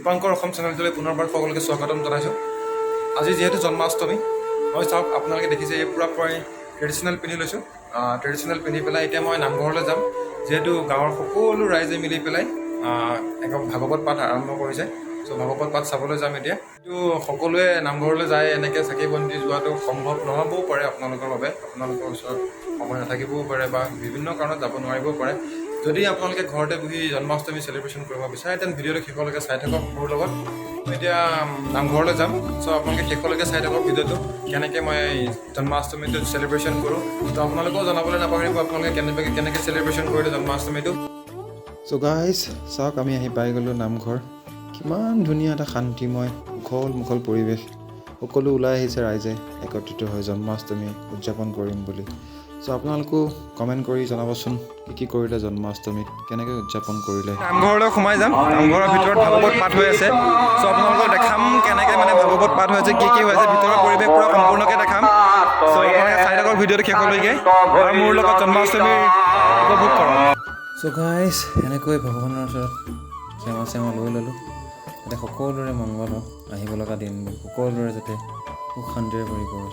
দীপাংকৰ অসম চেনেলটোলৈ পুনৰবাৰ সকলোকে স্বাগতম জনাইছোঁ। আজি যিহেতু জন্মাষ্টমী, মই চাওক আপোনালোকে দেখিছে এই পূৰা ট্ৰেডিশ্যনেল পিন্ধি লৈছোঁ। ট্ৰেডিশ্যনেল পিন্ধি পেলাই এতিয়া মই নামঘৰলৈ যাম। যিহেতু গাঁৱৰ সকলো ৰাইজে মিলি পেলাই একদম ভাগৱত পাঠ আৰম্ভ কৰিছে। চ' ভাগৱত পাঠ চাবলৈ যাম এতিয়া। কিন্তু সকলোৱে নামঘৰলৈ যায় এনেকৈ চাকি বন্তি যোৱাটো সম্ভৱ নহ'বও পাৰে আপোনালোকৰ বাবে। আপোনালোকৰ ওচৰত সময় নাথাকিবও পাৰে বা বিভিন্ন কাৰণত যাব নোৱাৰিবও পাৰে। যদি আপোনালোকে ঘৰতে বহি জন্মাষ্টমী চেলিব্ৰেশ্যন কৰিব বিচাৰে তেন্তে ভিডিঅ'টো শেষলৈকে চাই থাকক মোৰ লগত। মই এতিয়া নামঘৰলৈ যাম। চ' আপোনালোকে শেষলৈকে চাই থাকক ভিডিঅ'টো, কেনেকৈ মই জন্মাষ্টমীটো চেলিব্ৰেশ্যন কৰোঁ। ত' আপোনালোকেও জনাবলৈ নাপাহৰিব আপোনালোকে কেনেকৈ চেলিব্ৰেশ্যন কৰিলে জন্মাষ্টমীটো। চ' গাইজ চাওক, আমি আহি পাই গ'লোঁ নামঘৰ। কিমান ধুনীয়া এটা শান্তিময় মুখল পৰিৱেশ। সকলো ওলাই আহিছে ৰাইজে একত্ৰিত হৈ জন্মাষ্টমী উদযাপন কৰিম বুলি। চ' আপোনালোকো কমেণ্ট কৰি জনাবচোন কি কৰিলে জন্মাষ্টমীত, কেনেকৈ উদযাপন কৰিলে। নামঘৰলৈ সোমাই যাম। নামঘৰৰ ভিতৰত ভাগৱত পাঠ হৈ আছে। চ' আপোনালোকক দেখাম কেনেকৈ মানে ভাগৱত পাঠ হৈ আছে, কি হৈ আছে, ভিতৰৰ পৰিৱেশ পূৰা সম্পূৰ্ণকৈ দেখাম। চ' আপোনালোকে চাই থাকক ভিডিঅ'টো শেষলৈকে আৰু মোৰ লগত জন্মাষ্টমীৰ উপভোগ কৰক। চ' গাইজ এনেকৈ ভগৱানৰ ওচৰত সেৱা লৈ ল'লোঁ, যাতে সকলোৰে মংগল হওক, আহিব লগা দিনবোৰ সকলোৰে যাতে সুখ শান্তিৰে ভৰি পৰক।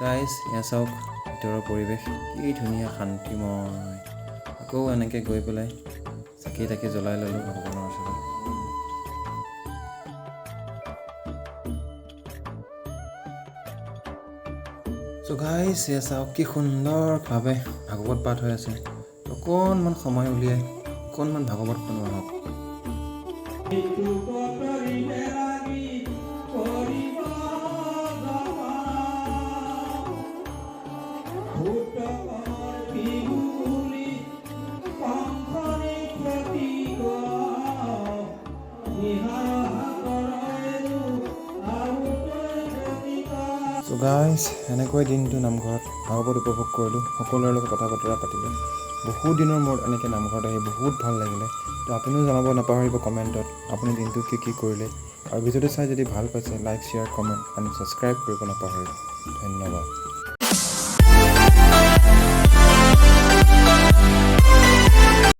গাইজ এয়া চাওক ভিতৰৰ পৰিৱেশ কি ধুনীয়া শান্তিময়। আকৌ এনেকৈ গৈ পেলাই চাকি তাকি জ্বলাই ল'লোঁ ভগৱানৰ ওচৰত। চ' গাইজ এয়া চাওক কি সুন্দৰভাৱে ভাগৱত পাঠ হৈ আছে। অকণমান সময় উলিয়াই অকণমান ভাগৱত শুনো আহক। চ' গাইজ এনেকৈ দিনটো নামঘৰত ভাগৱত উপভোগ কৰিলোঁ, সকলোৰে লগত কথা বতৰা পাতিলোঁ। বহুত দিনৰ মূৰত এনেকৈ নামঘৰত আহি বহুত ভাল লাগিলে। তো আপুনিও জনাব নাপাহৰিব কমেণ্টত আপুনি দিনটো কি কৰিলে। আৰু ভিডিঅ'টো চাই যদি ভাল পাইছে লাইক, শ্বেয়াৰ, কমেণ্ট আৰু ছাবস্ক্ৰাইব কৰিব নাপাহৰিব। ধন্যবাদ।